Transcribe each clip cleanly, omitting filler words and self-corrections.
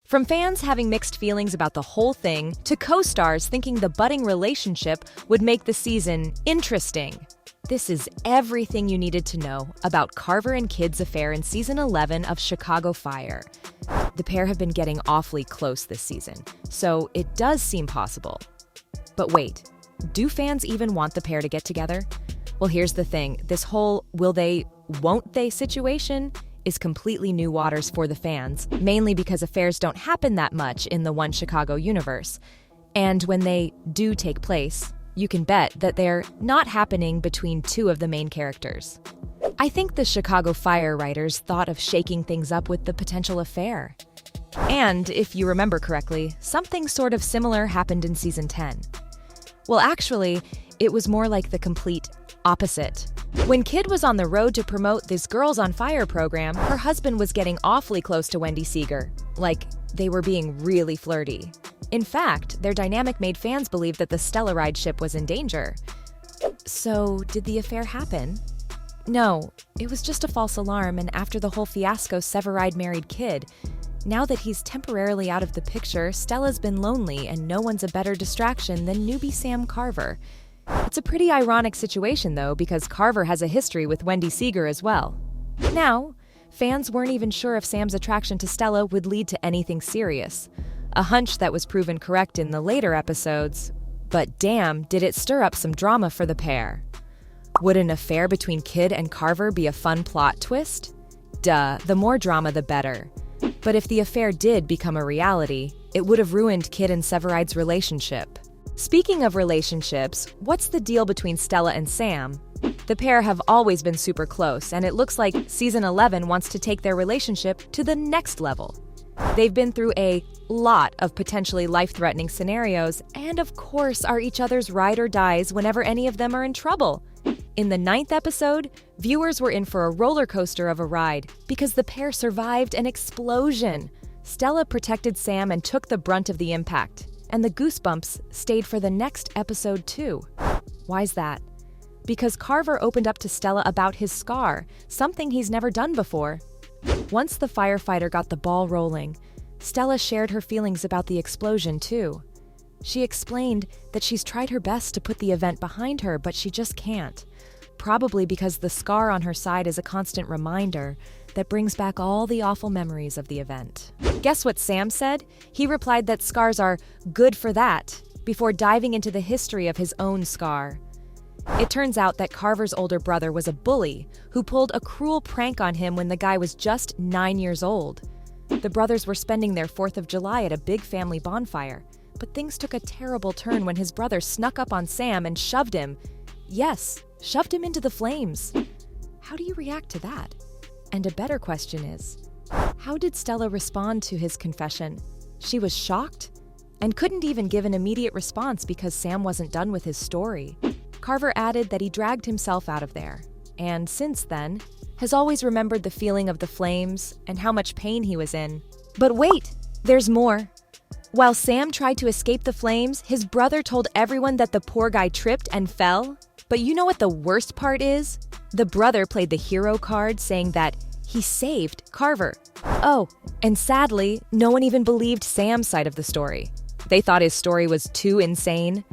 From fans having mixed feelings about the whole thing to co-stars thinking the budding relationship would make the season interesting. This is everything you needed to know about Carver and Kid's affair in season 11 of Chicago Fire. The pair have been getting awfully close this season, so it does seem possible. But wait, do fans even want the pair to get together? Well, here's the thing. This whole will they, won't they situation is completely new waters for the fans, mainly because affairs don't happen that much in the One Chicago universe. And when they do take place, you can bet that they're not happening between two of the main characters. I think the Chicago Fire writers thought of shaking things up with the potential affair. And, if you remember correctly, something sort of similar happened in season 10. Well, actually, it was more like the complete opposite. When Kid was on the road to promote this Girls on Fire program, her husband was getting awfully close to Wendy Seeger. Like, they were being really flirty. In fact, their dynamic made fans believe that the Stellaride ship was in danger. So, did the affair happen? No, it was just a false alarm, and after the whole fiasco, Severide married Kid. Now that he's temporarily out of the picture, Stella's been lonely, and no one's a better distraction than newbie Sam Carver. It's a pretty ironic situation, though, because Carver has a history with Wendy Seeger as well. Now, fans weren't even sure if Sam's attraction to Stella would lead to anything serious. A hunch that was proven correct in the later episodes, but damn, did it stir up some drama for the pair. Would an affair between Kid and Carver be a fun plot twist? Duh, the more drama the better. But if the affair did become a reality, it would have ruined Kid and Severide's relationship. Speaking of relationships, what's the deal between Stella and Sam? The pair have always been super close, and it looks like season 11 wants to take their relationship to the next level. They've been through a lot of potentially life-threatening scenarios, and of course are each other's ride or dies whenever any of them are in trouble. In the 9th episode, viewers were in for a roller coaster of a ride because the pair survived an explosion. Stella protected Sam and took the brunt of the impact, and the goosebumps stayed for the next episode too. Why's that? Because Carver opened up to Stella about his scar, something he's never done before. Once the firefighter got the ball rolling, Stella shared her feelings about the explosion too. She explained that she's tried her best to put the event behind her, but she just can't. Probably because the scar on her side is a constant reminder that brings back all the awful memories of the event. Guess what Sam said? He replied that scars are good for that, before diving into the history of his own scar. It turns out that Carver's older brother was a bully who pulled a cruel prank on him when the guy was just 9 years old. The brothers were spending their 4th of July at a big family bonfire, but things took a terrible turn when his brother snuck up on Sam and shoved him. Yes, shoved him into the flames. How do you react to that? And a better question is, how did Stella respond to his confession? She was shocked and couldn't even give an immediate response because Sam wasn't done with his story. Carver added that he dragged himself out of there, and since then, has always remembered the feeling of the flames and how much pain he was in. But wait, there's more. While Sam tried to escape the flames, his brother told everyone that the poor guy tripped and fell. But you know what the worst part is? The brother played the hero card, saying that he saved Carver. Oh, and sadly, no one even believed Sam's side of the story. They thought his story was too insane.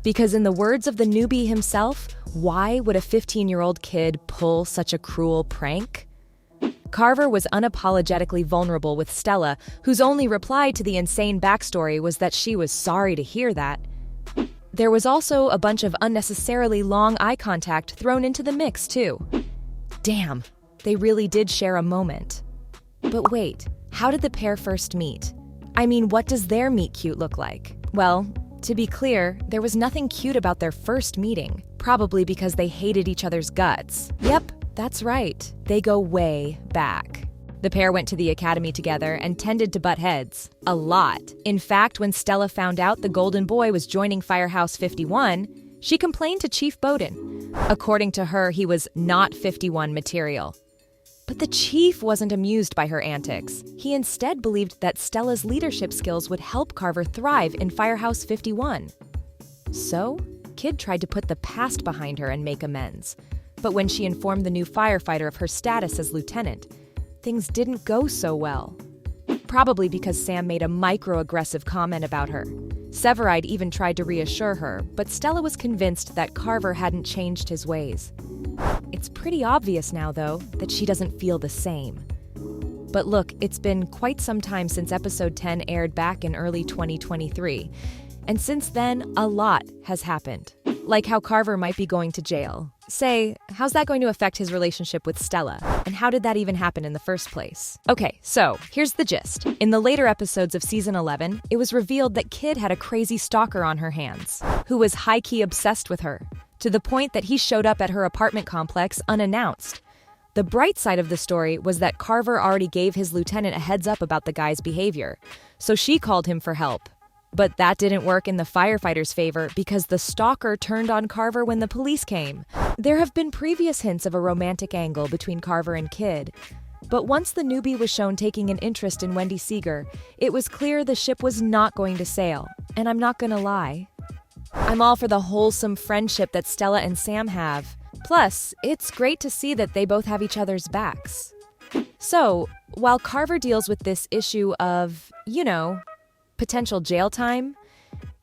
Because in the words of the newbie himself, why would a 15-year-old kid pull such a cruel prank? Carver was unapologetically vulnerable with Stella, whose only reply to the insane backstory was that she was sorry to hear that. There was also a bunch of unnecessarily long eye contact thrown into the mix, too. Damn, they really did share a moment. But wait, how did the pair first meet? I mean, what does their meet-cute look like? Well, to be clear, there was nothing cute about their first meeting, probably because they hated each other's guts. Yep, that's right. They go way back. The pair went to the academy together and tended to butt heads. A lot. In fact, when Stella found out the golden boy was joining Firehouse 51, she complained to Chief Bowden. According to her, he was not 51 material. But the chief wasn't amused by her antics. He instead believed that Stella's leadership skills would help Carver thrive in Firehouse 51. So, Kid tried to put the past behind her and make amends. But when she informed the new firefighter of her status as lieutenant, things didn't go so well. probably because Sam made a microaggressive comment about her. Severide even tried to reassure her, but Stella was convinced that Carver hadn't changed his ways. It's pretty obvious now, though, that she doesn't feel the same. But look, it's been quite some time since episode 10 aired back in early 2023. And since then, a lot has happened. Like how Carver might be going to jail. Say, how's that going to affect his relationship with Stella? And how did that even happen in the first place? Okay, so here's the gist. In the later episodes of season 11, it was revealed that Kid had a crazy stalker on her hands, who was high-key obsessed with her, to the point that he showed up at her apartment complex unannounced. The bright side of the story was that Carver already gave his lieutenant a heads up about the guy's behavior, so she called him for help. But that didn't work in the firefighters' favor because the stalker turned on Carver when the police came. There have been previous hints of a romantic angle between Carver and Kid. But once the newbie was shown taking an interest in Wendy Seeger, it was clear the ship was not going to sail. And I'm not gonna lie, I'm all for the wholesome friendship that Stella and Sam have. Plus, it's great to see that they both have each other's backs. So, while Carver deals with this issue of, potential jail time,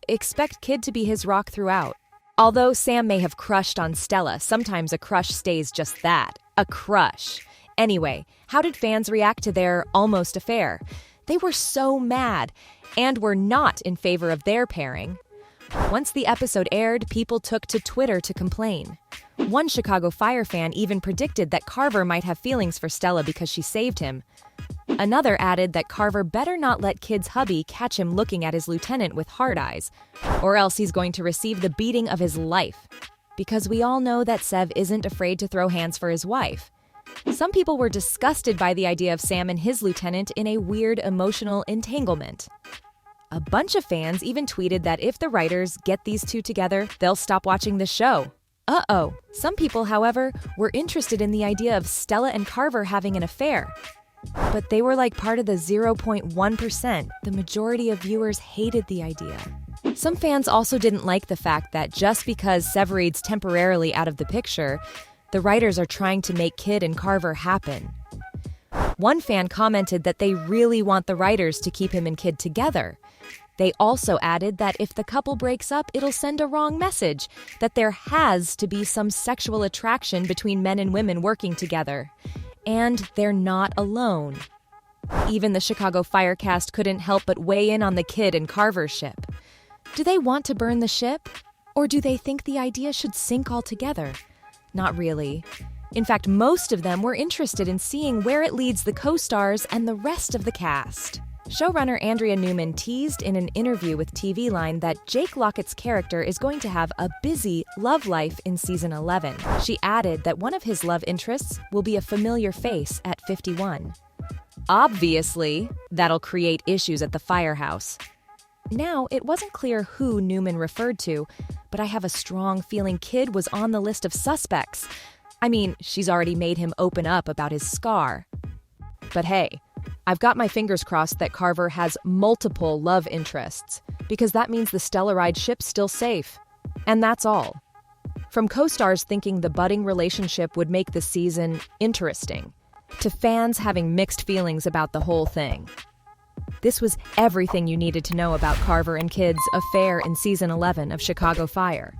expect Kid to be his rock throughout. Although Sam may have crushed on Stella, sometimes a crush stays just that, a crush. Anyway, how did fans react to their almost affair? They were so mad, and were not in favor of their pairing. Once the episode aired, people took to Twitter to complain. One Chicago Fire fan even predicted that Carver might have feelings for Stella because she saved him. Another added that Carver better not let Kid's hubby catch him looking at his lieutenant with hard eyes, or else he's going to receive the beating of his life. Because we all know that Sev isn't afraid to throw hands for his wife. Some people were disgusted by the idea of Sam and his lieutenant in a weird emotional entanglement. A bunch of fans even tweeted that if the writers get these two together, they'll stop watching the show. Uh-oh. Some people, however, were interested in the idea of Stella and Carver having an affair. But they were like part of the 0.1%. The majority of viewers hated the idea. Some fans also didn't like the fact that just because Severide's temporarily out of the picture, the writers are trying to make Kid and Carver happen. One fan commented that they really want the writers to keep him and Kid together. They also added that if the couple breaks up, it'll send a wrong message, that there has to be some sexual attraction between men and women working together. And they're not alone. Even the Chicago Fire cast couldn't help but weigh in on the Kid and Carver ship. Do they want to burn the ship? Or do they think the idea should sink altogether? Not really. In fact, most of them were interested in seeing where it leads the co-stars and the rest of the cast. Showrunner Andrea Newman teased in an interview with TV Line that Jake Lockett's character is going to have a busy love life in season 11. She added that one of his love interests will be a familiar face at 51. Obviously, that'll create issues at the firehouse. Now, it wasn't clear who Newman referred to, but I have a strong feeling Kid was on the list of suspects. I mean, she's already made him open up about his scar. But hey, I've got my fingers crossed that Carver has multiple love interests, because that means the Stellaride ship's still safe. And that's all. From co-stars thinking the budding relationship would make the season interesting, to fans having mixed feelings about the whole thing. This was everything you needed to know about Carver and Kid's affair in season 11 of Chicago Fire.